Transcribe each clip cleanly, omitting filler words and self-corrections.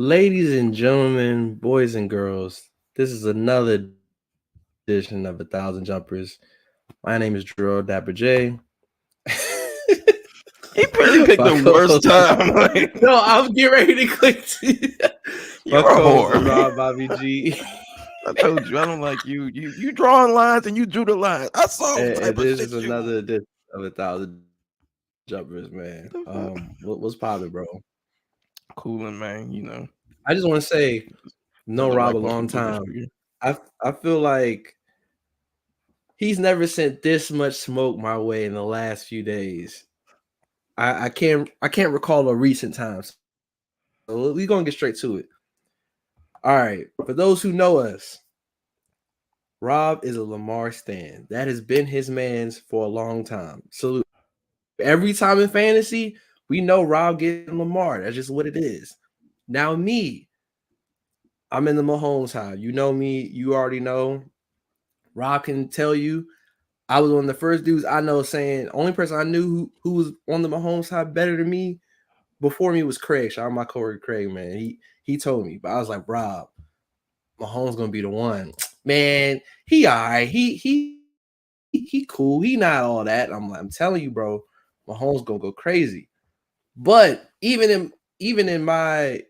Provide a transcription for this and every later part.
Ladies and gentlemen, boys and girls, this is another edition of A Thousand Jumpers. My name is Drew Dapper J. He really picked My the worst co-host time. Like, no, I'm getting ready to click. My you're a co-host is whore. Rob Bobby G. I told you I don't like you. You drawing lines and you drew the lines. I saw what and type of this shit is you another want. edition of A Thousand Jumpers, man. The fuck? What's poppin', bro? Cooling, man. I just want to say, That no look Rob like a Buster long Blueberry time. Sweet. I feel like he's never sent this much smoke my way in the last few days. I can't recall a recent time. So we're gonna get straight to it. All right. For those who know us, Rob is a Lamar stan. That has been his man's for a long time. Salute. Every time in fantasy, we know Rob getting Lamar. That's just what it is. Now, me, I'm in the Mahomes side. You know me, you already know. Rob can tell you I was one of the first dudes I know saying only person I knew who was on the Mahomes side better than me before me was Craig. Shout out my coworker Craig, man. He told me, but I was like, Rob, Mahomes gonna be the one. Man, he all right. He cool. He not all that. I'm telling you, bro, Mahomes gonna go crazy. But even in my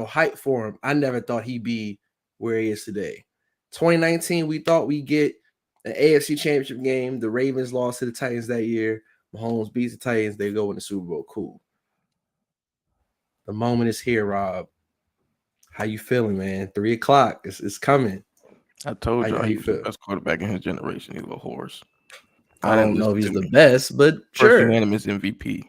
hype for him, I never thought he'd be where he is today. 2019, we thought we'd get an AFC championship game. The Ravens lost to the Titans that year. Mahomes beats the Titans. They go in the Super Bowl. Cool. The moment is here, Rob. How you feeling, man? 3:00. It's coming. I told How y'all he you was the feel? best quarterback in his generation. He's a horse. I I didn't don't know if listen he's to the me. best, but First sure. unanimous MVP.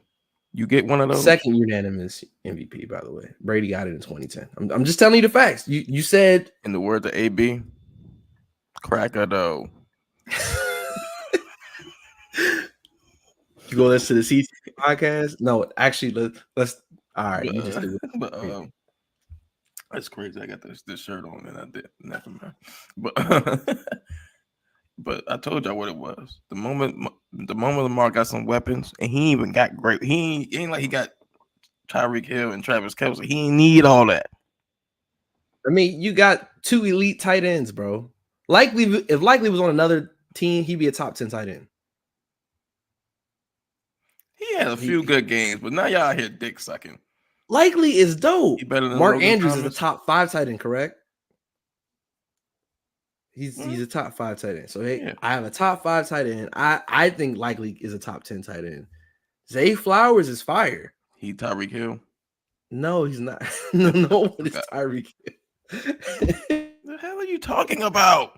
You get one of those? Second unanimous MVP, by the way. Brady got it in 2010. I'm just telling you the facts. You said In the words of AB, crack a dough. you go listen to the CT podcast. No, actually, let's. All right, you just do it. But that's crazy. I got this shirt on and I did. Never mind. But but I told y'all what it was. The moment Lamar got some weapons and he even got great. He ain't like he got Tyreek Hill and Travis Kelce. He ain't need all that. I mean, you got two elite tight ends, bro. If Likely was on another team, he'd be a top 10 tight end. He had a few good games, but now y'all out here dick sucking. Likely is dope. He better than Mark Logan Andrews Thomas? is a top 5 tight end, correct? He's a top 5 tight end. So hey, Yeah. I have a top 5 tight end. I think Likely is a top 10 tight end. Zay Flowers is fire. He Tyreek Hill. No, he's not. no one is Tyreek Hill. The hell are you talking about?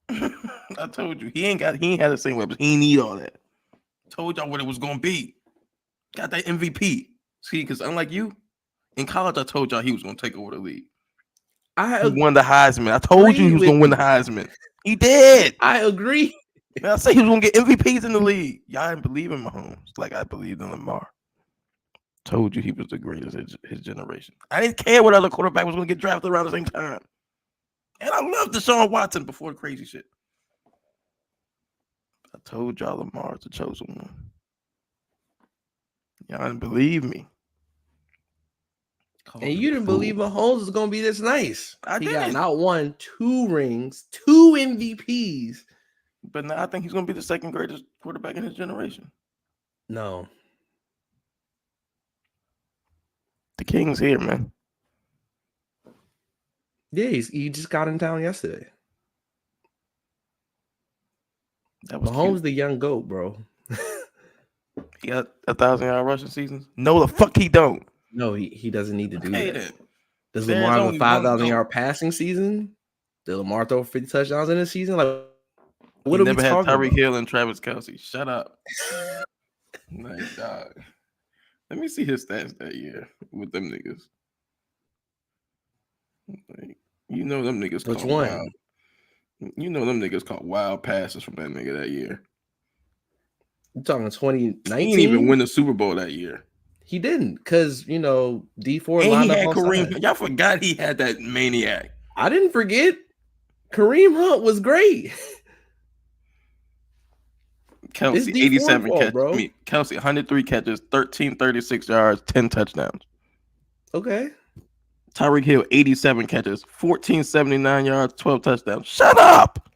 I told you he ain't had the same weapons. He ain't need all that. Told y'all what it was gonna be. Got that MVP. See, because unlike you, in college, I told y'all he was gonna take over the league. He won the Heisman. I told you he was gonna win the Heisman. He did. I agree. Man, I said he was gonna get MVPs in the league. Y'all didn't believe in Mahomes like I believed in Lamar. Told you he was the greatest of his generation. I didn't care what other quarterback was gonna get drafted around the same time. And I love Deshaun Watson before the crazy shit. I told y'all Lamar is the chosen one. Y'all didn't believe me. And you didn't believe Mahomes was going to be this nice. He got didn't. not 1, 2 rings, 2 MVPs. But now I think he's going to be the second greatest quarterback in his generation. No. The King's here, man. Yeah, he just got in town yesterday. That was Mahomes, cute. the young GOAT, bro. He got 1,000-yard rushing seasons? No, the fuck he don't. No, he doesn't need to do that. Then. Does There's Lamar have a only 5,000-yard passing season? Did Lamar throw 50 touchdowns in a season? Like, what He are we never had talking Tyreek about? Hill and Travis Kelce. Shut up. Like, dog. Let me see his stats that year with them niggas. Like, you know them niggas Which caught one? wild. You know them niggas caught wild passes from that nigga that year. You talking 2019? He didn't even win the Super Bowl that year. He didn't, because D4 and lined he up had on Kareem. side. Y'all forgot he had that maniac. I didn't forget. Kareem Hunt was great. Kelce, 87 catches. Bro. Kelce, 103 catches, 1,336 yards, 10 touchdowns. Okay. Tyreek Hill, 87 catches, 1479 yards, 12 touchdowns. Shut up.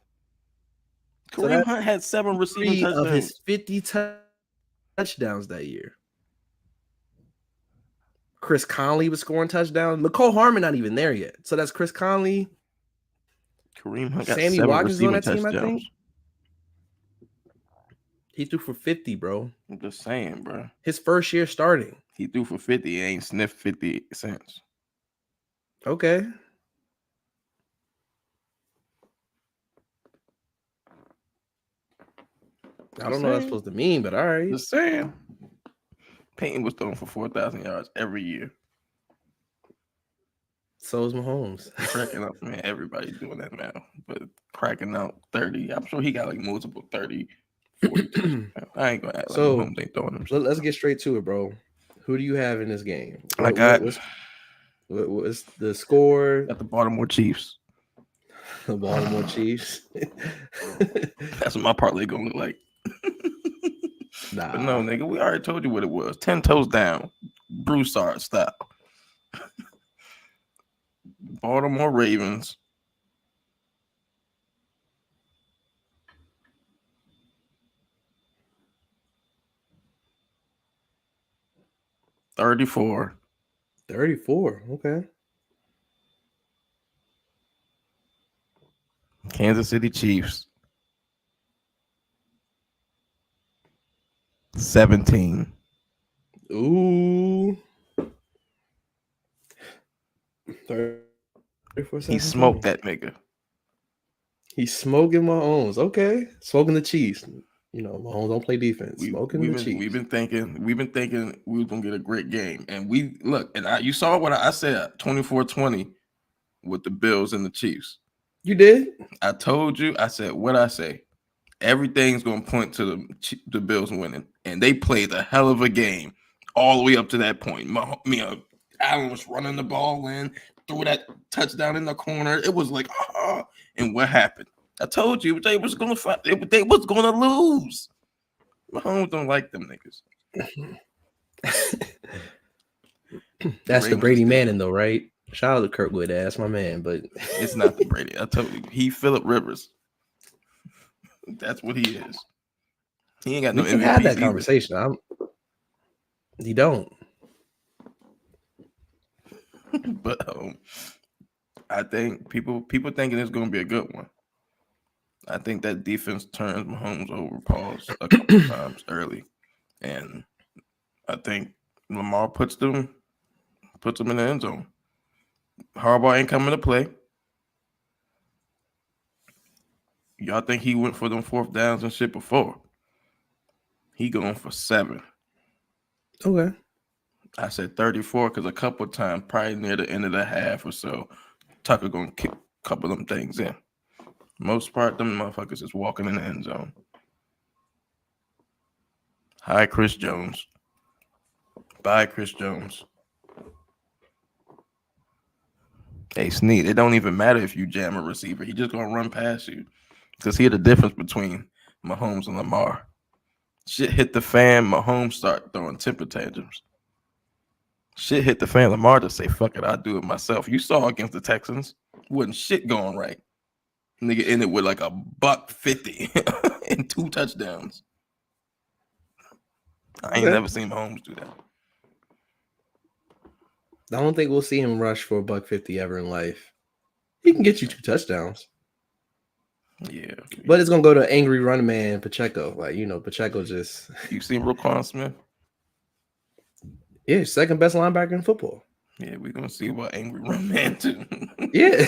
So Kareem that's Hunt had 7 receiving 3 of touchdowns. his 50 touchdowns that year. Chris Conley was scoring touchdowns. McCole Harmon not even there yet. So that's Chris Conley. Kareem Hunt got Sammy 7 Watkins on receiving that team, I think. touchdowns. He threw for 50, bro. I'm just saying, bro. His first year starting. He threw for 50. He ain't sniffed 50 cents. Okay. I don't know what that's supposed to mean, but all right. Just saying. Peyton was throwing for 4,000 yards every year. So is Mahomes. Cracking up, man. Everybody's doing that now. But cracking out 30. I'm sure he got like multiple 30, 40. I ain't gonna act like Mahomes ain't throwing them. Let's get straight to it, bro. Who do you have in this game? What's the score? Got the Baltimore Chiefs. The Baltimore Chiefs. That's what my parlay gonna look like. Nah. But no, nigga, we already told you what it was. 10 toes down. Broussard style. Baltimore Ravens. $34. Okay. Kansas City Chiefs. 17. Ooh. 34, He smoked that nigga. He's smoking Mahomes. Okay. Smoking the Chiefs. You know, Mahomes don't play defense. Smoking the Chiefs. We've been thinking we were gonna get a great game. And we look, and you saw what I said, 24-20 with the Bills and the Chiefs. You did? I told you, I said what I say. Everything's gonna point to the Bills winning. And they played a hell of a game all the way up to that point. Allen was running the ball in, threw that touchdown in the corner. It was like, and what happened? I told you they was gonna fight. They was gonna lose. Mahomes don't like them niggas. That's the Brady Manning though, right? Shout out to Kirkwood, that's my man, but it's not the Brady. I told you, he Phillip Rivers. That's what he is. He ain't got no. We can have that conversation. You don't. But I think people thinking it's gonna be a good one. I think that defense turns Mahomes over pause a couple times early, and I think Lamar puts them in the end zone. Harbaugh ain't coming to play. Y'all think he went for them 4th downs and shit before? He going for 7. Okay. I said 34 because a couple of times, probably near the end of the half or so, Tucker gonna kick a couple of them things in. Most part, them motherfuckers is walking in the end zone. Hi, Chris Jones. Bye, Chris Jones. Hey, Snead, it don't even matter if you jam a receiver. He just gonna run past you. Because here's the difference between Mahomes and Lamar. Shit hit the fan, Mahomes start throwing temper tantrums. Shit hit the fan, Lamar just say, fuck it, I'll do it myself. You saw against the Texans, wasn't shit going right. Nigga ended with like $150 and 2 touchdowns. I ain't never seen Mahomes do that. I don't think we'll see him rush for $150 ever in life. He can get you 2 touchdowns. Yeah. But it's gonna go to angry run man Pacheco. Like, Pacheco just. You seen Roquan Smith? Yeah, second best linebacker in football. Yeah, we're gonna see what angry run man too. Yeah.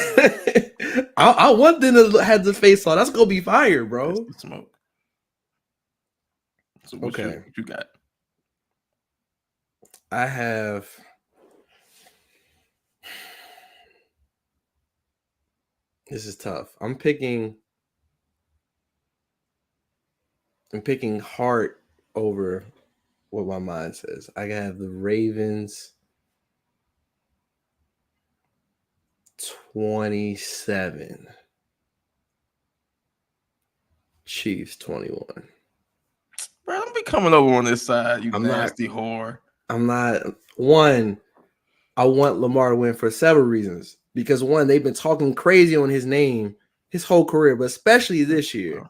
I want them to have the face on. That's gonna be fire, bro. That's the smoke. So what you got? I have. This is tough. I'm picking heart over what my mind says. I have the Ravens 27. Chiefs 21. Bro, don't be coming over on this side, you nasty whore. I'm not one. I want Lamar to win for several reasons. Because one, they've been talking crazy on his name his whole career, but especially this year.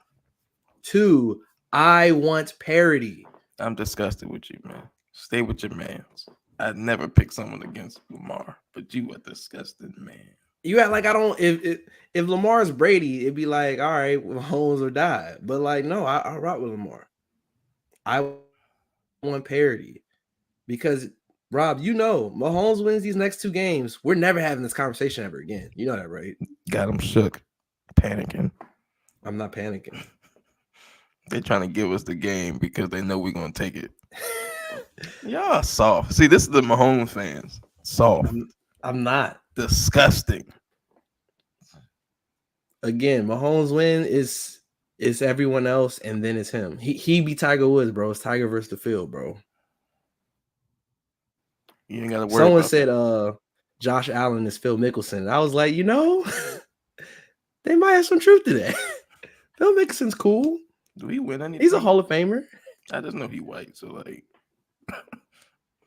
Two, I want parity. I'm disgusted with you, man. Stay with your mans. I'd never pick someone against Lamar, but you a disgusting man. You act like I don't. If Lamar's Brady, it'd be like, all right, Mahomes or die. But like, no, I rock with Lamar. I want parity because Rob, you know, Mahomes wins these next two games. We're never having this conversation ever again. You know that, right? Got him shook, panicking. I'm not panicking. They're trying to give us the game because they know we're gonna take it. Y'all soft. See, this is the Mahomes fans. Soft. I'm not. Disgusting. Again, Mahomes win is everyone else, and then it's him. He beat Tiger Woods, bro. It's Tiger versus the field, bro. You ain't gotta worry. Someone said Josh Allen is Phil Mickelson. I was like, you know, they might have some truth to that. Phil Mickelson's cool. Do he win anything? He's a Hall of Famer. I just know he white, so like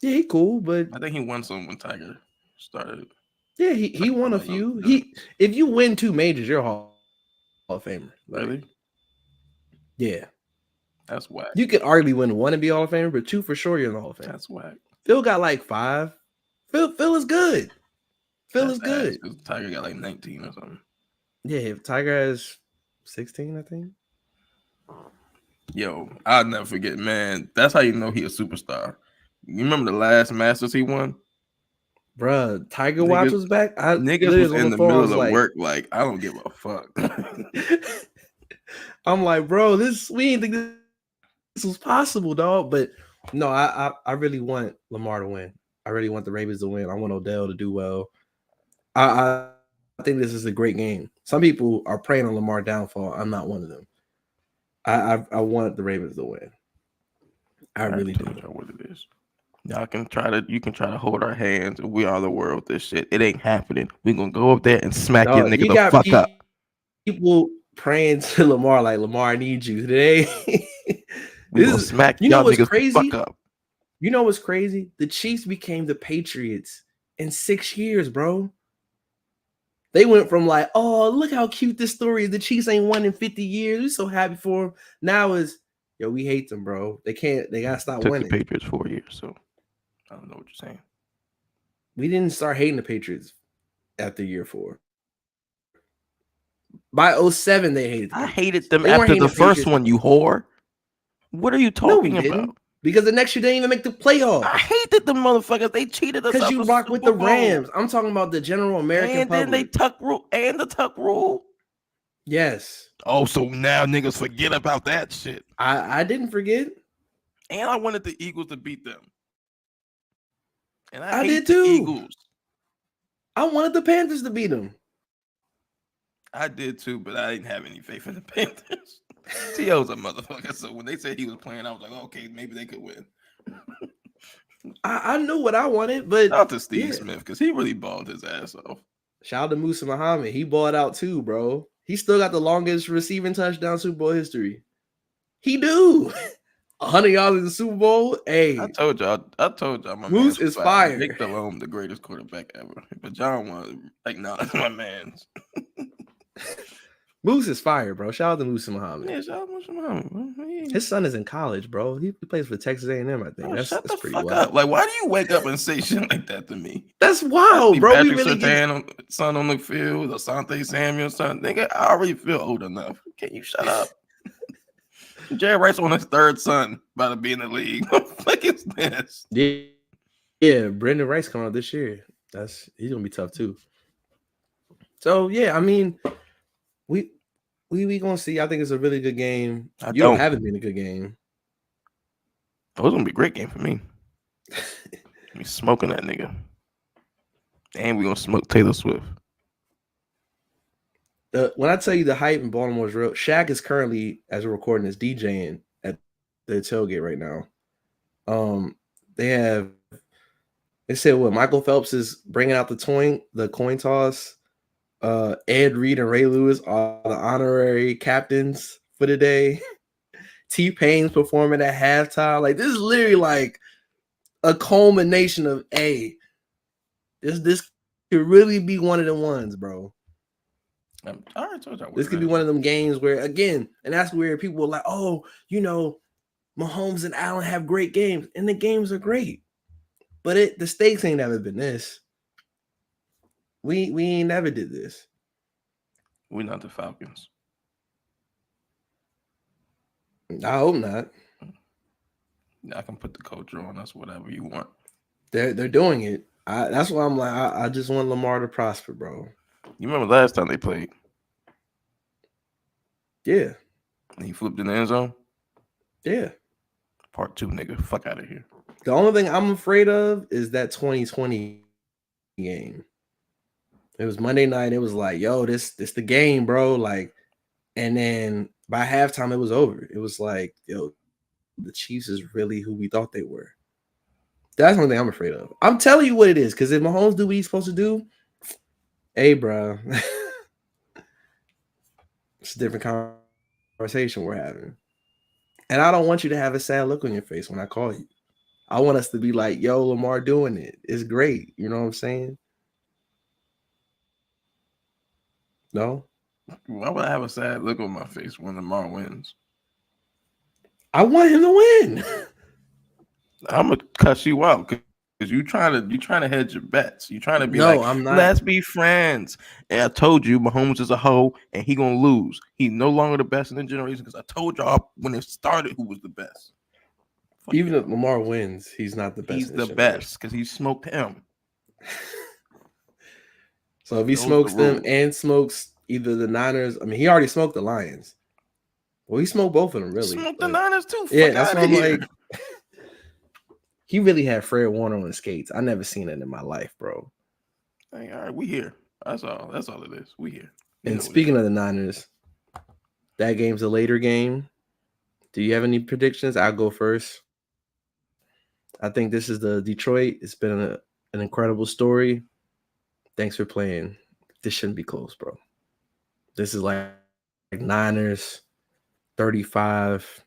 yeah, he cool, but I think he won some when Tiger started. Yeah, he won a few. If you win two majors, you're a Hall of Famer. Like, Really? Yeah. That's whack. You could arguably win one and be Hall of Famer, but two for sure you're in the Hall of Fame. That's whack. Phil got like 5. Phil is good. Phil is good. Tiger got like 19 or something. Yeah, if Tiger has 16, I think. Yo, I'll never forget, man. That's how you know he a superstar. You remember the last Masters he won? Bruh, Tiger Watch was back. Niggas was in the middle of work, like, I don't give a fuck. I'm like, bro, we didn't think this was possible, dog. But no, I really want Lamar to win. I really want the Ravens to win. I want Odell to do well. I think this is a great game. Some people are praying on Lamar downfall. I'm not one of them. I want the Ravens to win. I really do. What it is. You can try to hold our hands and we are the world with this shit. It ain't happening. We're gonna go up there and smack your nigga the fuck up. People praying to Lamar like, Lamar, I need you today. We gonna smack y'all niggas the fuck up. You know what's crazy? The Chiefs became the Patriots in 6 years, bro. They went from like, oh, look how cute this story is. The Chiefs ain't won in 50 years. We're so happy for them. Now is, yo, we hate them, bro. They gotta stop winning. The Patriots 4 years, so I don't know what you're saying. We didn't start hating the Patriots after year 4. By 07, they hated them. I hated them after the first one, you whore. What are you talking about? Because the next year they didn't even make the playoffs. I hated the motherfuckers. They cheated us. Because you rock with the Rams. I'm talking about the general American public. Then they tuck rule and the tuck rule. Yes. Oh, so now niggas forget about that shit. I didn't forget. And I wanted the Eagles to beat them. And I did too. Eagles. I wanted the Panthers to beat them. I did too, but I didn't have any faith in the Panthers. T.O.'s a motherfucker, so when they said he was playing, I was like, okay, maybe they could win. I knew what I wanted, but shout out to Steve Smith because he really balled his ass off. Shout out to Musa Muhammad. He balled out too, bro. He still got the longest receiving touchdown Super Bowl history. He do. 100 yards in the Super Bowl. Hey, I told y'all, my Moose is fire. Nick Delhomme, the greatest quarterback ever. But John was like, no, that's my man's. Moose is fire, bro. Shout out to Musa Muhammad. Yeah, shout out to Musa Muhammad. His son is in college, bro. He plays for Texas A&M, I think. Bro, that's pretty fuck wild. Up. Like, why do you wake up and say shit like that to me? That's wild, bro. Patrick Surtain son on the field, Asante Samuel son. Nigga, I already feel old enough. Can you shut up? Jerry Rice on his third son about to be in the league. What the fuck is this? Yeah, Brendan Rice coming out this year. He's gonna be tough too. So yeah, I mean, we gonna see. I think it's a really good game. You don't have it been a good game. Oh, it's gonna be a great game for me. We smoking that nigga, and we gonna smoke Taylor Swift. When I tell you the hype in Baltimore is real, Shaq is currently, as we're recording, is DJing at the tailgate right now. They said what Michael Phelps is bringing out the coin toss. Ed Reed and Ray Lewis are the honorary captains for the day. T-Pain's performing at halftime. Like, this is literally like a culmination of This could really be one of the ones, bro. I already told y'all what This it could be is. one of them games where, again, and that's where people are like, oh, Mahomes and Allen have great games, and the games are great, but the stakes ain't never been this. We ain't never did this. We're not the Falcons. I hope not. I can put the culture on us, whatever you want. They're doing it. That's why I'm like, I just want Lamar to prosper, bro. You remember last time they played? Yeah. And he flipped in the end zone? Yeah. Part 2, nigga. Fuck out of here. The only thing I'm afraid of is that 2020 game. It was Monday night. It was like, yo, this the game, bro. Like, and then by halftime, it was over. It was like, yo, the Chiefs is really who we thought they were. That's one thing I'm afraid of. I'm telling you what it is, because if Mahomes do what he's supposed to do, hey, bro, it's a different conversation we're having. And I don't want you to have a sad look on your face when I call you. I want us to be like, yo, Lamar doing it. It's great. You know what I'm saying? No? Why would I have a sad look on my face when Lamar wins? I want him to win. I'm gonna cuss you out because you trying to hedge your bets. You trying to be No, like, I'm not. let's be friends. And I told you Mahomes is a hoe and he gonna lose. He's no longer the best in the generation because I told y'all when it started who was the best. Fuck Even you. if Lamar wins, he's not the best. He's in the this best because he smoked him. So if he Those are smokes the them rules. and smokes either the Niners, I mean, he already smoked the Lions. Well, he smoked both of them, really. Smoked the but- Niners too. Yeah, Fuck that's outta what I'm here. like. He really had Fred Warner on the skates. I never seen it in my life, bro. Hey, all right, we here. That's all it is. We here. And speaking of the Niners, that game's a later game. Do you have any predictions? I'll go first. I think this is the Detroit. It's been an incredible story. Thanks for playing. This shouldn't be close, bro. This is like Niners 35,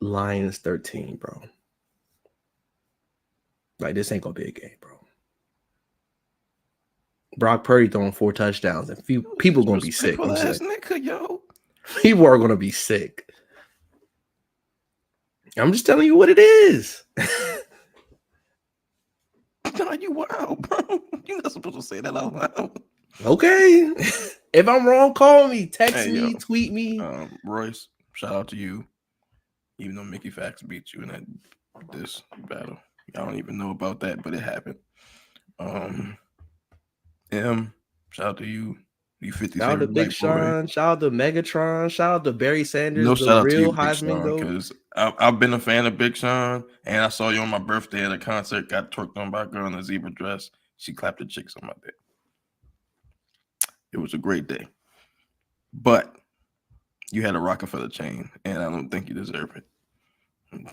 Lions 13, bro. Like, this ain't gonna be a game, bro. Brock Purdy throwing 4 touchdowns, and people gonna be sick. I'm ass saying. nigga, yo. People are gonna be sick. I'm just telling you what it is. No, you wild, bro. You're not supposed to say that out loud. Okay. If I'm wrong, call me, text Hey, me, yo. tweet me. Royce, shout out to you. Even though Mickey Fax beat you in this battle, I don't even know about that, but it happened. Shout out to you. You 50 Shout out to favorite Big black boy. Sean. Shout out to Megatron. Shout out to Barry Sanders, No the shout out to real you, Big Heisman Sean, GOAT. because I've been a fan of Big Sean, and I saw you on my birthday at a concert. Got twerked on by a girl in a zebra dress. She clapped the chicks on my dick. It was a great day, but you had a Rockefeller chain, and I don't think you deserve it.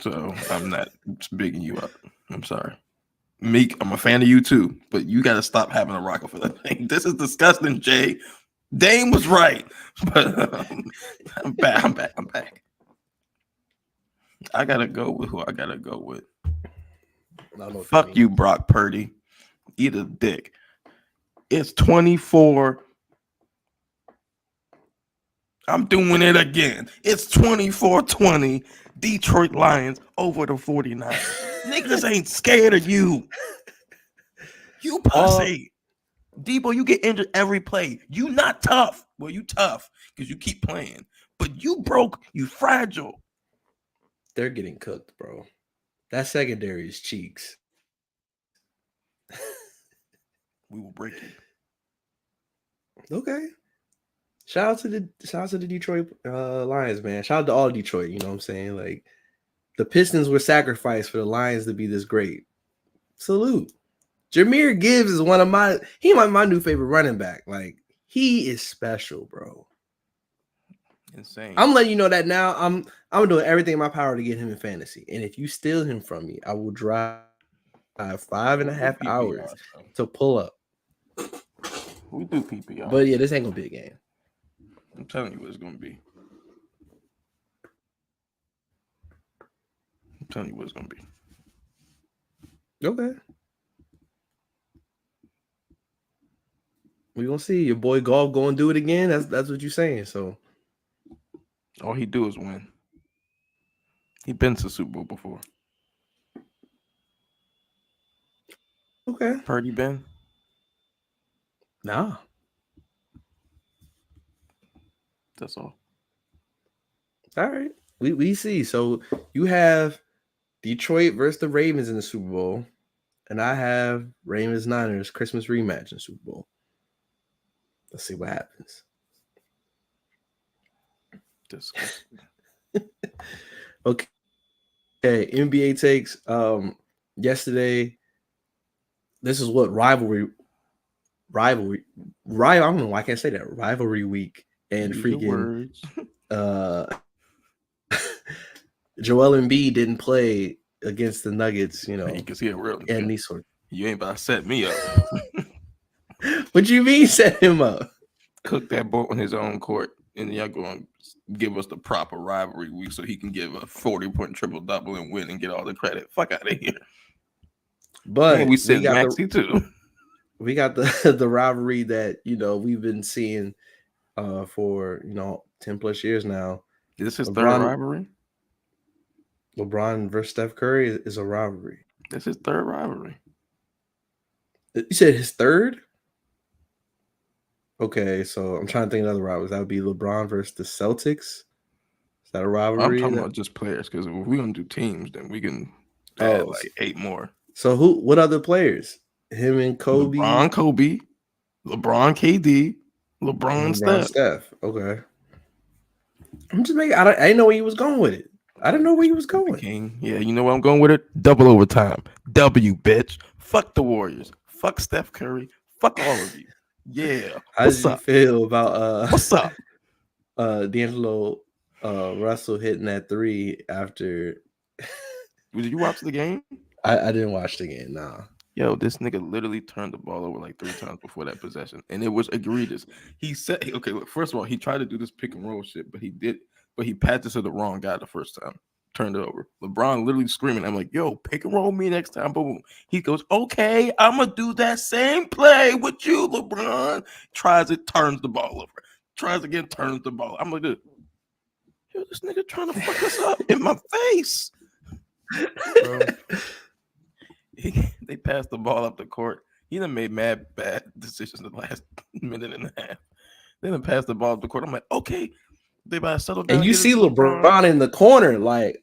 So I'm not bigging you up. I'm sorry. Meek, I'm a fan of you too, but you got to stop having a Rockefeller thing. This is disgusting, Jay. Dame was right, but I'm back. I gotta go with who I gotta go with. Fuck you, Brock Purdy. Eat a dick. It's 24. I'm doing it again. It's 24-20. Detroit Lions over the 49ers. Niggas ain't scared of you. You pussy. Debo, you get injured every play. You not tough. Well, you tough because you keep playing. But you broke. You fragile. They're getting cooked, bro. That secondary is cheeks. We will break you. Okay. Shout out to the Detroit Lions, man. Shout out to all Detroit. You know what I'm saying? Like, the Pistons were sacrificed for the Lions to be this great. Salute. Jahmyr Gibbs is my new favorite running back. Like, he is special, bro. Insane. I'm letting you know that now. I'm doing everything in my power to get him in fantasy. And if you steal him from me, I will drive 5.5 hours to pull up. We do PPR. But yeah, this ain't gonna be a game. I'm telling you what it's gonna be. Okay. We gonna see your boy Golf going to do it again. That's what you're saying. So all he do is win. He been to Super Bowl before. okay, Purdy been? nah. That's all. All right, we see. So you have Detroit versus the Ravens in the Super Bowl, and I have Ravens Niners Christmas rematch in the Super Bowl. Let's see what happens. Disgusting. Okay, NBA takes. Yesterday, this is what rivalry. I don't know why I can't say that. Rivalry week and Use your freaking words. Joel Embiid didn't play against the Nuggets. You know, Because he a real and nigga. these sort. You ain't about to set me up. What you mean set him up? Cook that boat on his own court, and y'all going to give us the proper rivalry week so he can give a 40-point triple double and win and get all the credit. Fuck out of here. But And we said got Maxey too. We got the rivalry that we've been seeing for 10 plus years now. This is third rivalry. LeBron versus Steph Curry is a rivalry. This is third rivalry. You said his third? Okay, so I'm trying to think of other rivalries. That would be LeBron versus the Celtics. Is that a rivalry? I'm talking about just players, because if we're gonna do teams, then we can add like 8 more. So what other players? Him and Kobe. LeBron, Kobe, LeBron, KD, LeBron, Steph. Okay. I'm just making. I didn't know where he was going with it. I didn't know where he was going. King. Yeah, you know where I'm going with it? Double overtime. W, bitch. Fuck the Warriors. Fuck Steph Curry. Fuck all of you. Yeah. How did you feel about what's up? D'Angelo Russell hitting that 3 after? Did you watch the game? I didn't watch the game. Nah. Yo, this nigga literally turned the ball over like 3 times before that possession, and it was egregious. He said, "Okay, look, first of all, he tried to do this pick and roll shit, but he passed it to the wrong guy the first time. Turned it over. LeBron literally screaming. I'm like, yo, pick and roll me next time. Boom. He goes, okay, I'm gonna do that same play with you, LeBron. Tries it, turns the ball over. Tries again, turns the ball. I'm like, yo, this nigga trying to fuck us up in my face. Bro. They passed the ball up the court. He done made mad bad decisions in the last minute and a half. They done passed the ball up the court. I'm like, okay, they about to settle down. And you see LeBron in the corner, like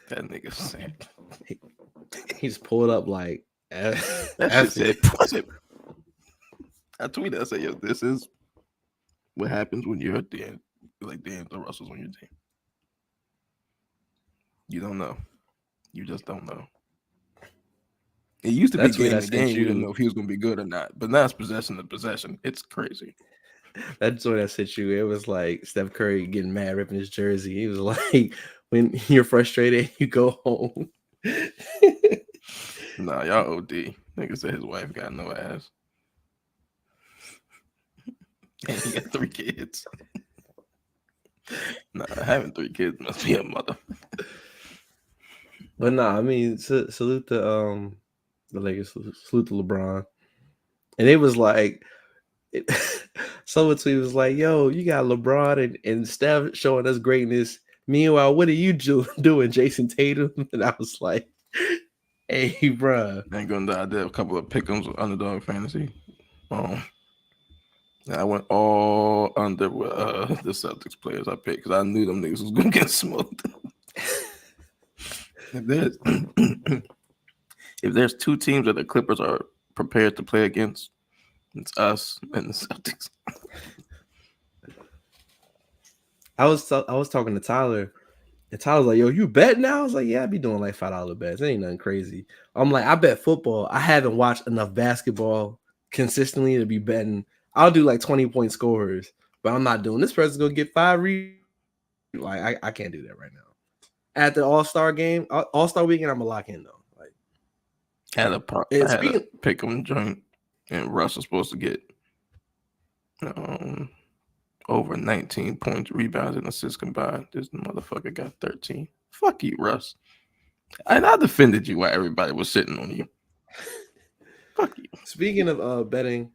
that nigga sad. He's pulled up like that's it. I tweeted, I said, yo, this is what happens when you're like D'Angelo Russell's on your team. You don't know. You just don't know. It used to be game to game. You didn't know if he was going to be good or not. But now it's possession to possession. It's crazy. That's what I sent you. It was like Steph Curry getting mad, ripping his jersey. He was like, when you're frustrated, you go home. Nah, y'all OD. Nigga said his wife got no ass. And he got 3 kids. Nah, having 3 kids must be a mother. But nah, I mean, salute to the Lakers, salute to LeBron. And it was like, someone tweeted was like, yo, you got LeBron and Steph showing us greatness. Meanwhile, what are you doing, Jason Tatum? And I was like, hey, bruh. I ain't gonna die. I did a couple of pick'ems with Underdog Fantasy. I went all under the Celtics players I picked because I knew them niggas was gonna get smoked. If there's 2 teams that the Clippers are prepared to play against, it's us and the Celtics. I was talking to Tyler, and Tyler's like, yo, you bet now? I was like, yeah, I be doing like $5 bets. It ain't nothing crazy. I'm like, I bet football. I haven't watched enough basketball consistently to be betting. I'll do like 20-point scorers, but I'm not doing this person's gonna get 5 Like, I can't do that right now. At the All-Star game, All-Star weekend, I'm gonna lock in though. Like, I had a pick 'em joint, and Russ was supposed to get over 19 points, rebounds, and assists combined. This motherfucker got 13. Fuck you, Russ. And I defended you while everybody was sitting on you. Fuck you. Speaking of betting,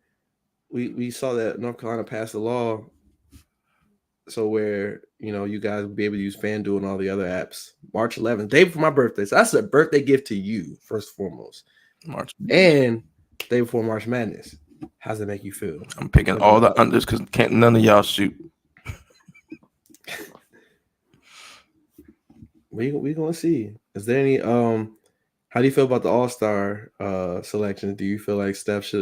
we saw that North Carolina passed a law so where you guys will be able to use FanDuel and all the other apps. March 11th, day before my birthday. So that's a birthday gift to you, first and foremost. March. And day before March Madness. How's that make you feel? I'm picking all the unders because none of y'all shoot. We gonna see. Is there any how do you feel about the All-Star selection? Do you feel like Steph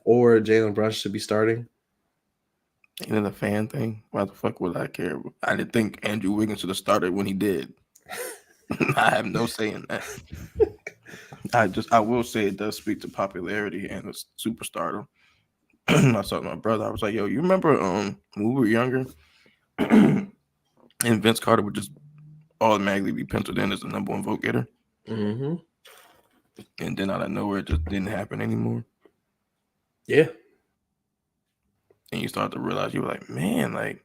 or Jalen Brunson should be starting? Ain't it a fan thing? Why the fuck would I care? I didn't think Andrew Wiggins should have started when he did. I have no say in that. I will say it does speak to popularity and the superstardom. I was talking to my brother. I was like, yo, you remember when we were younger and Vince Carter would just automatically be penciled in as the number one vote getter? Mm-hmm. And then out of nowhere, it just didn't happen anymore. Yeah. And you start to realize, you were like, man, like,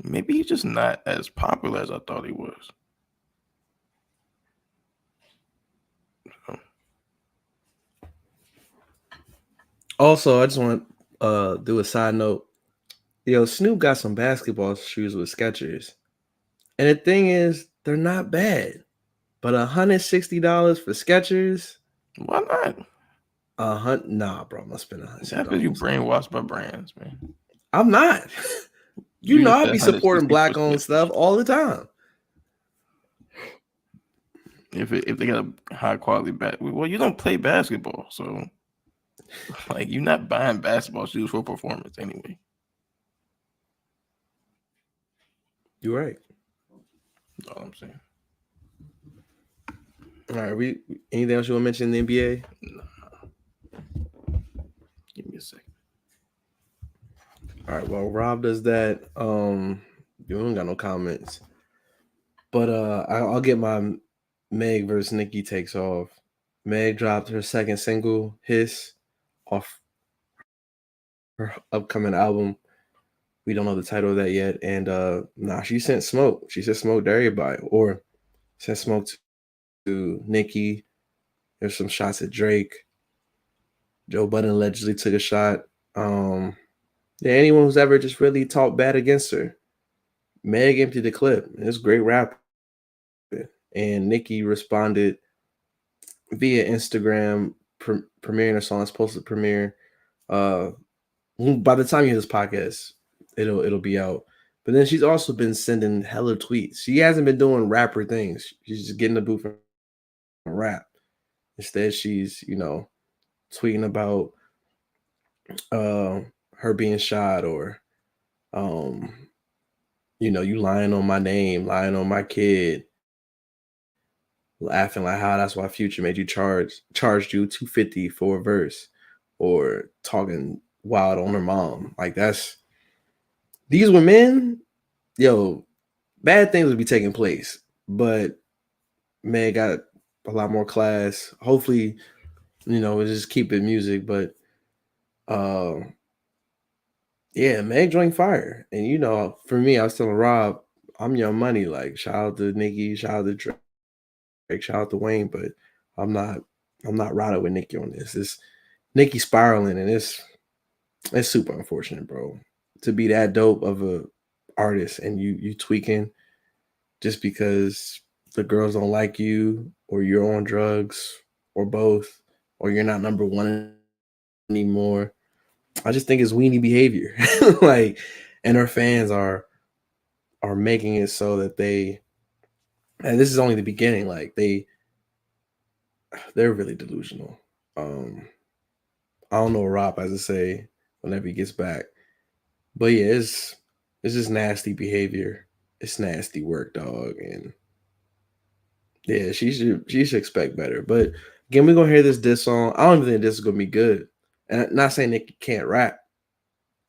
maybe he's just not as popular as I thought he was. Also, I just want to do a side note. Yo, Snoop got some basketball shoes with Skechers. And the thing is, they're not bad. But $160 for Skechers? Why not? Nah, bro, I'm not spending $160. That's because you brainwashed by brands, man. I'm not. you know I be supporting black-owned stuff all the time. If they got a high quality well, you don't play basketball, so like you're not buying basketball shoes for performance anyway. You're right. That's all I'm saying. All right, anything else you want to mention in the NBA? No. Give me a second. All right, well, Rob does that. You don't got no comments. But I'll get my Meg versus Nicki takes off. Meg dropped her second single, Hiss, off her upcoming album. We don't know the title of that yet. And she sent smoke. She sent smoke to everybody. Or sent smoke to Nicki. There's some shots at Drake. Joe Budden allegedly took a shot. Anyone who's ever just really talked bad against her. Meg emptied the clip. It's great rap. And Nicki responded via Instagram, premiering a song that's supposed to premiere. By the time you hear this podcast, it'll be out. But then she's also been sending hella tweets. She hasn't been doing rapper things. She's just getting the booth and rap. Instead, she's tweeting about her being shot or you lying on my name, lying on my kid. Laughing like how that's why Future made you charged you $250 for a verse, or talking wild on her mom. Like these were men, bad things would be taking place. But Meg got a lot more class. Hopefully, we'll just keep it music. But Meg joined fire. And for me, I was telling Rob, I'm Young Money. Like, shout out to Nicki, shout out to Drake. Shout out to Wayne, but I'm not riding with Nicki on this. It's Nicki spiraling, and it's super unfortunate, bro. To be that dope of a artist and you tweaking just because the girls don't like you, or you're on drugs, or both, or you're not number one anymore. I just think it's weenie behavior. Like, and her fans are making it so that and this is only the beginning. Like they're really delusional. I don't know what Rob has to say whenever he gets back, but yeah, it's just nasty behavior. It's nasty work, dog, and yeah, she should expect better. But again, we're gonna hear this diss song. I don't even think this is gonna be good. And I'm not saying Nicki can't rap.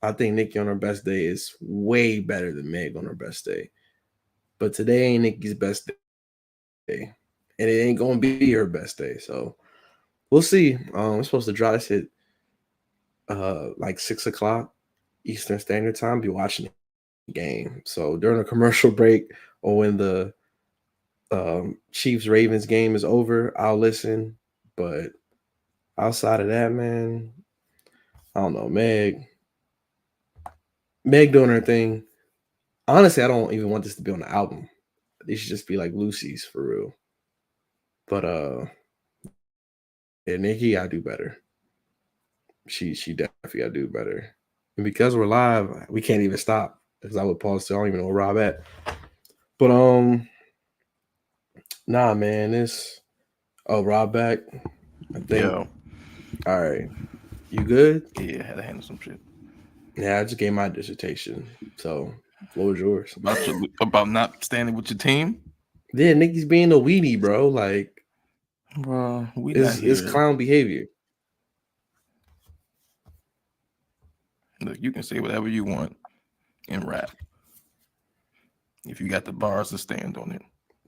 I think Nicki on her best day is way better than Meg on her best day. But today ain't Nicki's best day. And it ain't gonna be her best day. So we'll see. We're supposed to drop this at like 6:00 Eastern Standard Time. Be watching the game. So during a commercial break or when the Chiefs Ravens game is over, I'll listen. But outside of that, man, I don't know, Meg doing her thing. Honestly, I don't even want this to be on the album. These should just be like Lucy's for real. But yeah, Nicki gotta do better. She definitely gotta do better. And because we're live, we can't even stop. Because I would pause to I don't even know where Rob at. But nah, man, Rob back. I think. Yeah. All right. You good? Yeah, I had to handle some shit. Yeah, I just gave my dissertation. So floor is yours. About not standing with your team? Yeah, Nicki's being a weenie, bro. Like, Bro, we not it's here. clown behavior. Look, you can say whatever you want in rap. If you got the bars to stand on it.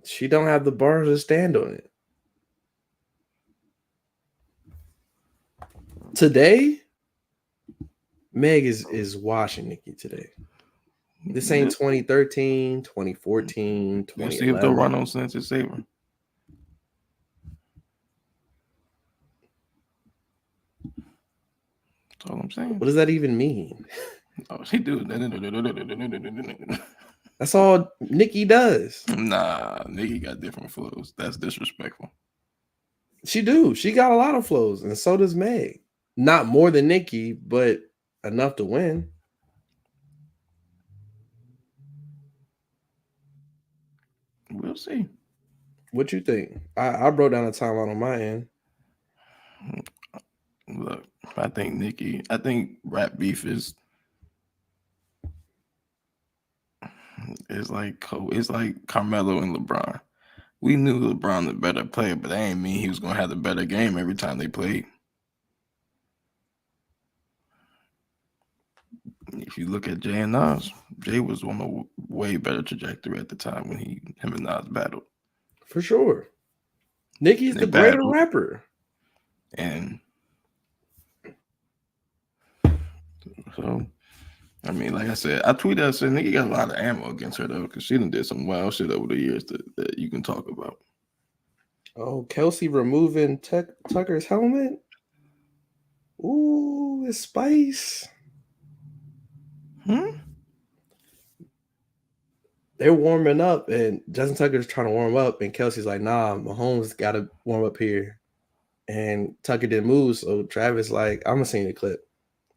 She don't have the bars to stand on it. Today, Meg is washing Nicki today. This ain't 2013, 2014, Let's see if they'll 2011. run on Sensei Saber. That's all I'm saying. What does that even mean? Oh, she do. That's all Nicki does. Nah, Nicki got different flows. That's disrespectful. She do. She got a lot of flows, and so does Meg. Not more than Nicki, but enough to win. We'll see. What you think? I broke down the timeline on my end. Look, I think rap beef is like Carmelo and LeBron. We knew LeBron the better player, but that ain't mean he was gonna have the better game every time they played. If you look at Jay and Nas, Jay was on a way better trajectory at the time when him and Nas battled. For sure. Nicki's the greater rapper. And so, I mean, like I said, I tweeted, I said, Nicki got a lot of ammo against her, though, because she done did some wild shit over the years that you can talk about. Oh, Kelsey removing Tucker's helmet? Ooh, it's spice. They're warming up, and Justin Tucker's trying to warm up, and Kelsey's like, nah, Mahomes got to warm up here. And Tucker didn't move, so Travis like, I'm going to sing the clip.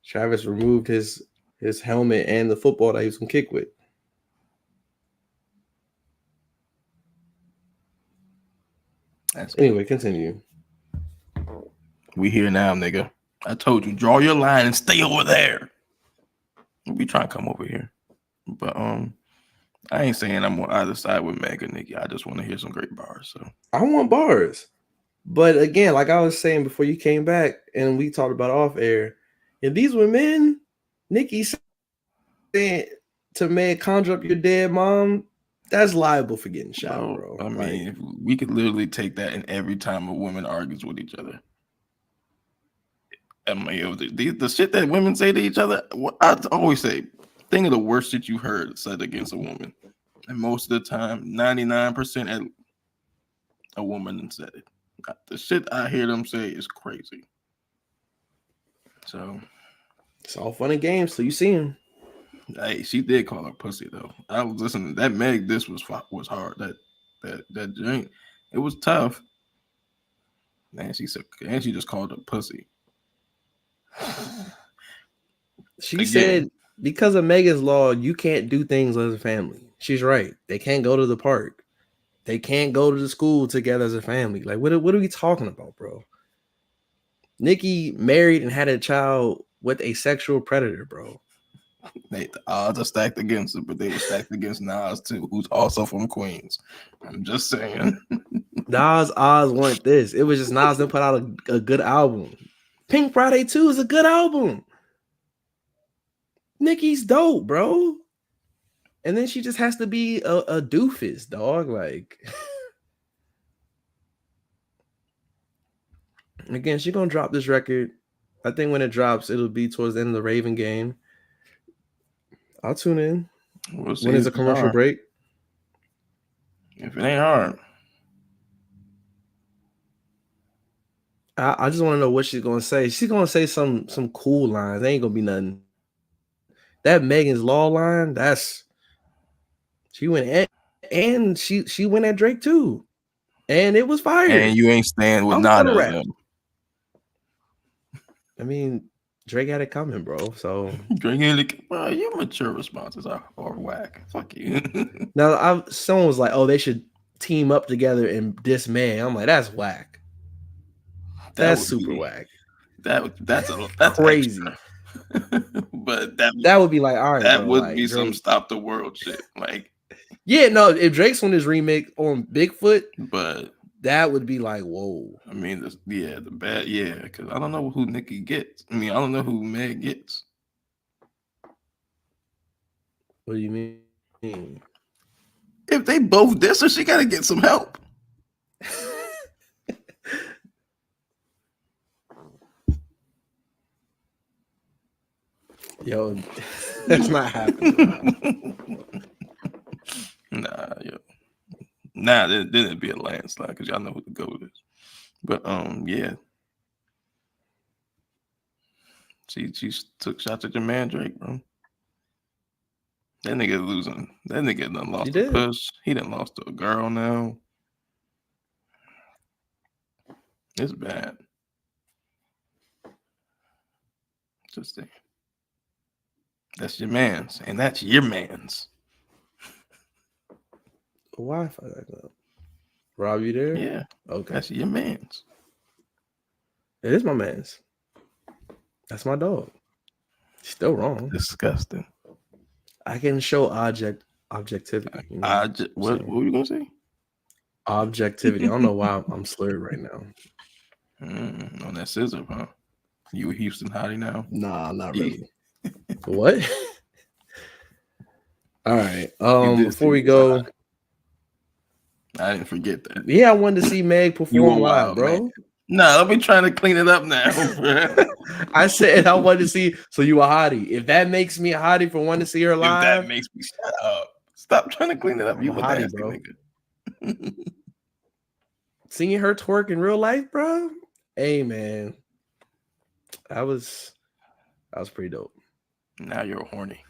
Travis removed his helmet and the football that he was going to kick with. Anyway, continue. We here now, nigga. I told you, draw your line and stay over there. We try to come over here. But I ain't saying I'm on either side with Meg or Nicki. I just want to hear some great bars. So I want bars. But again, like I was saying before you came back and we talked about off air, if these were men, Nicki saying to Meg, conjure up your dead mom, that's liable for getting shot, bro. I mean, we could literally take that in every time a woman argues with each other. I mean, the shit that women say to each other, I always say, think of the worst shit you heard said against a woman. And most of the time, 99% a woman said it. The shit I hear them say is crazy. So it's all fun and games till you see him. Hey, she did call her pussy though. I was listening. That Meg, this was hard. That drink, it was tough. And she said, and she just called her pussy. She said because of Megan's law, you can't do things as a family. She's right. They can't go to the park. They can't go to the school together as a family. Like, what are we talking about, bro? Nicki married and had a child with a sexual predator, bro. The odds are stacked against her, but they were stacked against Nas too, who's also from Queens. I'm just saying. Nas odds weren't this. It was just Nas that put out a good album. Pink Friday 2 is a good album. Nicki's dope, bro. And then she just has to be a doofus, dog. Like, again, she's gonna drop this record. I think when it drops, it'll be towards the end of the Raven game. I'll tune in. We'll see when is a commercial break? If it ain't hard. I just want to know what she's gonna say. She's gonna say some cool lines. Ain't gonna be nothing. That Megan's Law line, she went and she went at Drake too, and it was fire. And you ain't staying with I'm none for the of rap. them. I mean, Drake had it coming, bro. So Drake ain't like, well, your mature responses are whack. Fuck you. now someone was like, "Oh, they should team up together and diss Meg." I'm like, that's whack. That's super whack. That's Crazy. But that would be like, all right, that bro, would like, be Drake. some stop the world shit. Like, yeah, no, if Drake's on his remake on Bigfoot, but that would be like, whoa. I mean, because I don't know who Nicki gets. I mean, I don't know who Meg gets. What do you mean? If they both diss her, she got to get some help. Yo, that's not happening. Nah, yo. Nah, then it'd be a landslide because y'all know who the GOAT is. But yeah. She took shots at your man Drake, bro. That nigga losing. That nigga done lost a push. He done lost to a girl now. It's bad. Just saying. That's your man's, and that's your man's. Wi-Fi up. Rob, you there? Yeah. Okay. That's your man's. It is my man's. That's my dog. Still wrong. Disgusting. I can show objectivity. You know what were you gonna say? Objectivity. I don't know why I'm slurred right now. On that scissor, huh? You a Houston hottie now? Nah, not really. What? All right. Before we go, I didn't forget that. Yeah, I wanted to see Meg perform live, bro. Man. Nah, I'll be trying to clean it up now. I said I wanted to see. So you a hottie? If that makes me a hottie for wanting to see her live, if that makes me shut up. Stop trying to clean it up. You a hottie, bro. Nigga. Seeing her twerk in real life, bro. Hey, man, that was pretty dope. Now you're horny.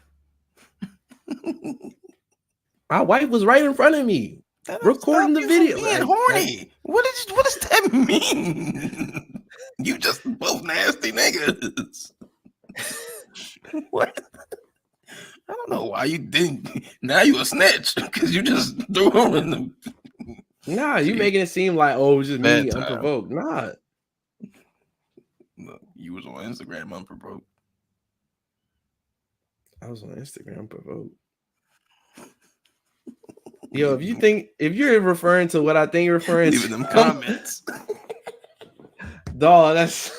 My wife was right in front of me, recording the video. Being horny. What does that mean? You just both nasty niggas. What? I don't know why you didn't. Now you a snitch because you just threw her in the. Nah, you making it seem like, oh, it was just me unprovoked. Nah. Look, you was on Instagram unprovoked. I was on Instagram unprovoked. Yo, if you're referring to what I think you're referring to, leave them comments. Dog, that's.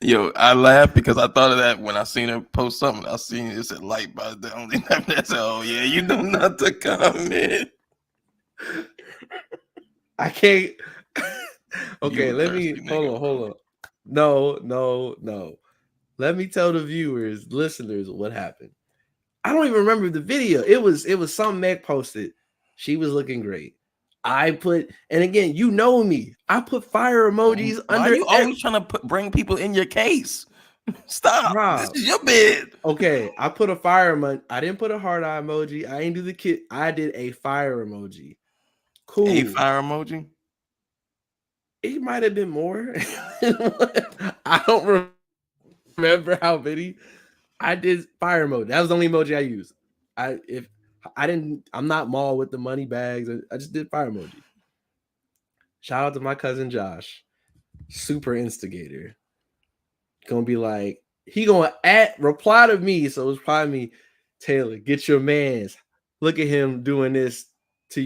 Yo, I laughed because I thought of that when I seen her post something. I seen it said like by the only time that's oh yeah, you know not to comment. I can't. Okay, let me hold on. No. Let me tell the viewers, listeners, what happened. I don't even remember the video. It was something Meg posted. She was looking great. I put, and again, you know me. I put fire emojis under. Why are you always trying to bring people in your case? Stop. Rob. This is your bed. Okay, I put a fire emoji. I didn't put a heart eye emoji. I didn't do the kid. I did a fire emoji. Cool. A fire emoji? It might have been more. I don't remember how many. I did fire emoji. That was the only emoji I used. I'm not mall with the money bags. I just did fire emoji. Shout out to my cousin Josh, super instigator. Gonna be like, he gonna reply to me. So it's probably me, Taylor, get your mans. Look at him doing this to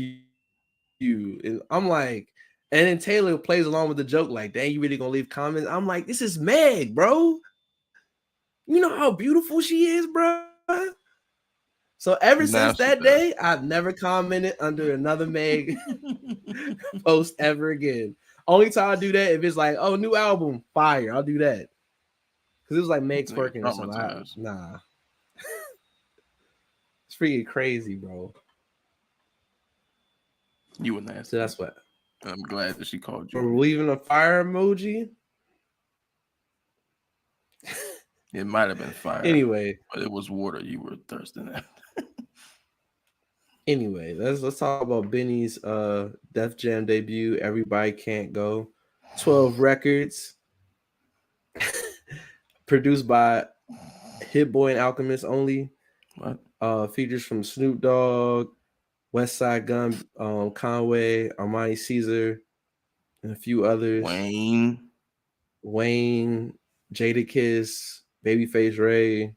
you. And I'm like, and then Taylor plays along with the joke, like, dang, you really gonna leave comments? I'm like, this is Meg, bro. You know how beautiful she is, bro. So ever since that day, I've never commented under another Meg post ever again. Only time I do that if it's like, oh, new album, fire. I'll do that. Because it was like Meg twerking or something. Nah. It's freaking crazy, bro. You were nasty. So that's what. I'm glad that she called you. Or leaving a fire emoji. It might have been fire. Anyway, but it was water you were thirsting at. Anyway, let's talk about Benny's Def Jam debut. Everybody Can't Go. 12 records. Produced by Hit Boy and Alchemist only. What? Features from Snoop Dogg, West Side Gun, Conway, Armani Caesar, and a few others. Wayne, Jadakiss, Babyface Ray.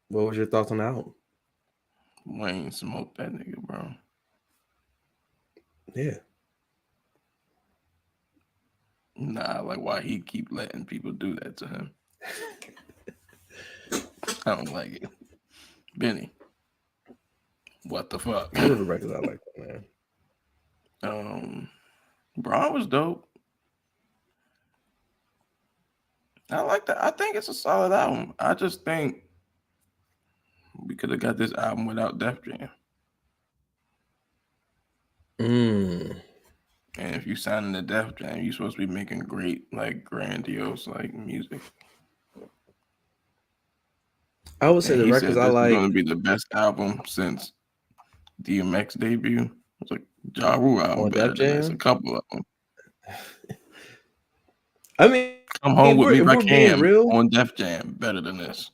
What was your thoughts on the album? Wayne smoked that nigga, bro. Yeah. Nah, like why he keep letting people do that to him? I don't like it. Benny. What the fuck? One of the records I like that, man. Braun was dope. I like that. I think it's a solid album. I just think we could have got this album without Def Jam. And if you sign in the Def Jam, you're supposed to be making great, like grandiose, like music. I would say the records I like. It's going to be the best album since DMX debut. It's like Ja Rule album better than this. A couple of them. I mean, Come Home With Me by Cam on Def Jam better than this.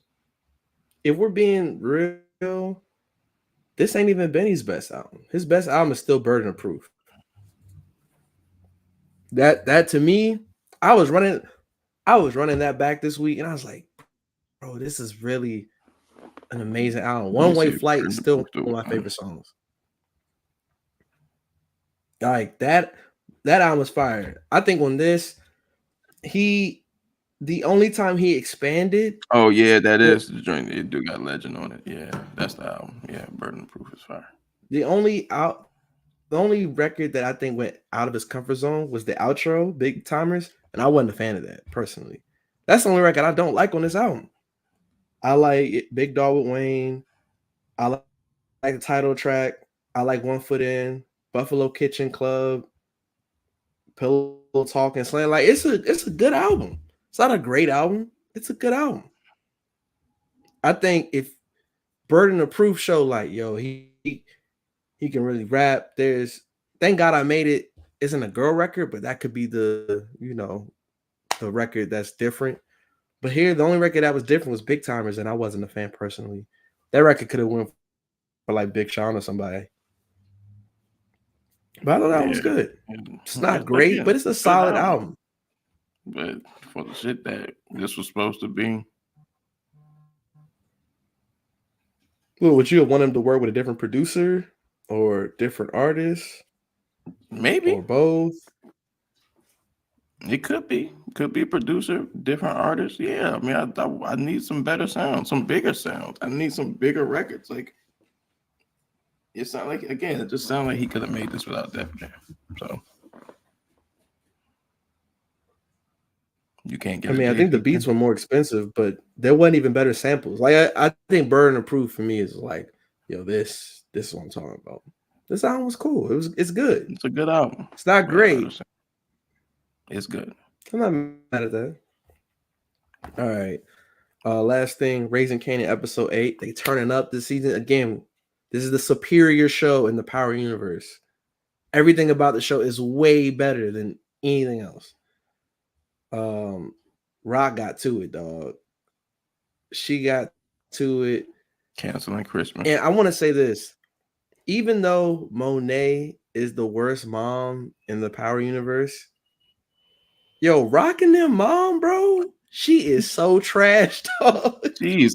If we're being real, this ain't even Benny's best album. His best album is still Burden of Proof. That to me, I was running that back this week, and I was like, bro, this is really an amazing album. One Way Flight is still one of my favorite songs. Like that album was fire. I think on this, the only time he expanded. Oh yeah, that is the joint. It do got Legend on it. Yeah, that's the album. Yeah, Burden of Proof is fire. The only record that I think went out of his comfort zone was the outro, Big Timers, and I wasn't a fan of that personally. That's the only record I don't like on this album. I like Big Dog with Wayne. I like the title track. I like One Foot In, Buffalo Kitchen Club, Pillow Talk and Slam. Like it's a good album. It's not a great album. It's a good album. I think if Burden of Proof show like, yo, he can really rap. Thank God I Made It isn't a girl record, but that could be the record that's different. But here, the only record that was different was Big Timers, and I wasn't a fan personally. That record could have went for like Big Sean or somebody. But I thought that was good. It's not great, but it's a solid album. But for the shit that this was supposed to be. Well, would you have wanted him to work with a different producer or different artist? Maybe. Or both? It could be. Could be a producer, different artist. Yeah, I mean, I need some better sounds, some bigger sounds. I need some bigger records. Like, it sound like, again, it just sounded like he could have made this without Def Jam. So you can't get. I mean, I think the beats were more expensive, but there wasn't even better samples. Like I think Burden of Proof for me is like, yo, this is what I'm talking about. This album was cool. It's good. It's a good album. It's not great. It's good. I'm not mad at that. All right. Last thing, Raising Kanan episode 8. They turning up this season. Again, this is the superior show in the Power universe. Everything about the show is way better than anything else. Rock got to it, dog. She got to it. Canceling Christmas. And I want to say this. Even though Monet is the worst mom in the Power universe, yo, rocking them mom, bro. She is so trash, dog. Jeez.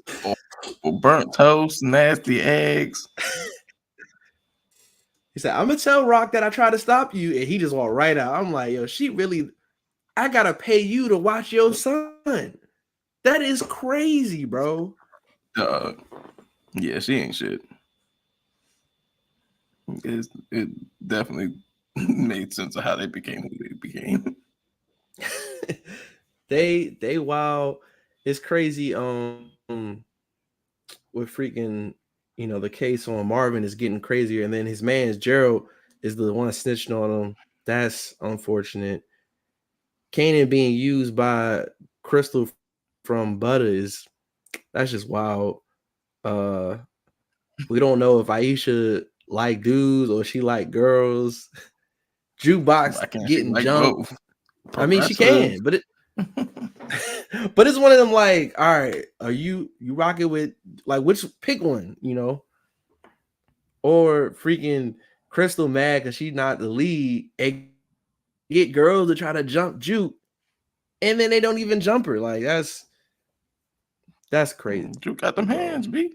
Burnt toast, nasty eggs. He said, I'm gonna tell Rock that I tried to stop you, and he just walked right out. I'm like, yo, she really, I gotta pay you to watch your son. That is crazy, bro. Yeah, she ain't shit. It definitely made sense of how they became who they became. they wow, it's crazy. With freaking, the case on Marvin is getting crazier, and then his man Gerald is the one snitching on him. That's unfortunate. Kanan being used by Crystal from Butter is that's just wild. We don't know if Aisha like dudes or she like girls. Jukebox Why can't she getting like jumped. both? I mean, she Progressive. can, but it but it's one of them like, all right, are you rocking with like which pick one, you know? Or freaking Crystal mad because she's not the lead and get girls to try to jump Juke and then they don't even jump her. Like that's crazy. Juke got them hands, B.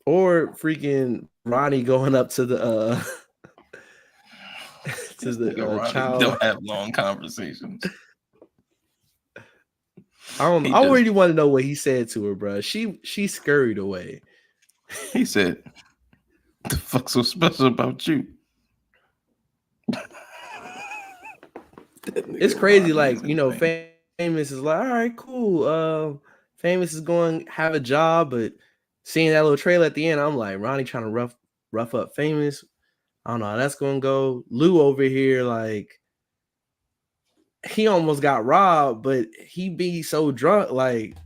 Or freaking Ronnie going up to the to the child. Don't have long conversations. I already want to know what he said to her, bro. She scurried away. He said, "The fuck's so special about you?" It's crazy, like, you know, Famous is like, all right, cool. Famous is going to have a job, but seeing that little trailer at the end, I'm like, Ronnie trying to rough up Famous. I don't know how that's going to go. Lou over here, like, he almost got robbed, but he be so drunk, like,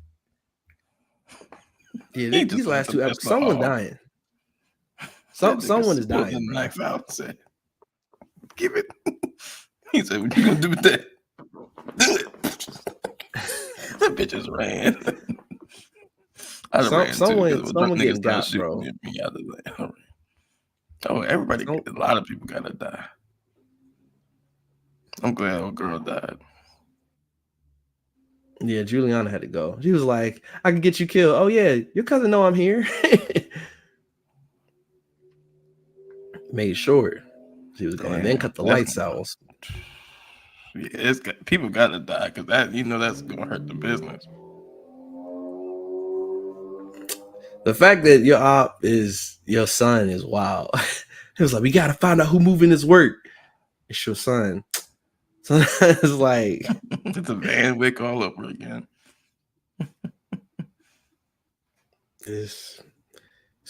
yeah, these last 2 episodes, someone dying. Someone is dying. The knife out and said, "Give it." He said, "What you gonna do with that?" Do it. The bitches ran. Someone getting got, bro. Me out of there. Oh, everybody, a lot of people gotta die. I'm glad old girl died. Yeah, Juliana had to go. She was like, I can get you killed. Oh, yeah, your cousin know I'm here. Made sure she was going to then cut the lights out. Yeah, people got to die because that's going to hurt the business. The fact that your op is your son is wild. It was like, we got to find out who moving this work. It's your son. So it's like it's a Van Wick all over again. It's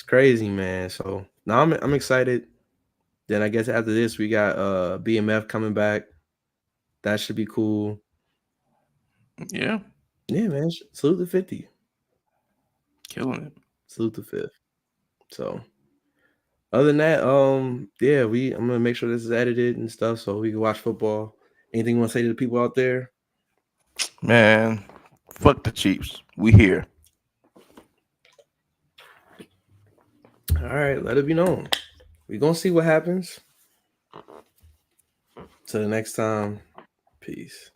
crazy, man. So now I'm excited. Then I guess after this we got BMF coming back. That should be cool. Yeah. Yeah, man. Salute the 50. Killing it. Salute the 5th. So other than that, yeah, I'm gonna make sure this is edited and stuff so we can watch football. Anything you want to say to the people out there? Man, fuck the Chiefs. We here. All right, let it be known. We're gonna see what happens. Till the next time, peace.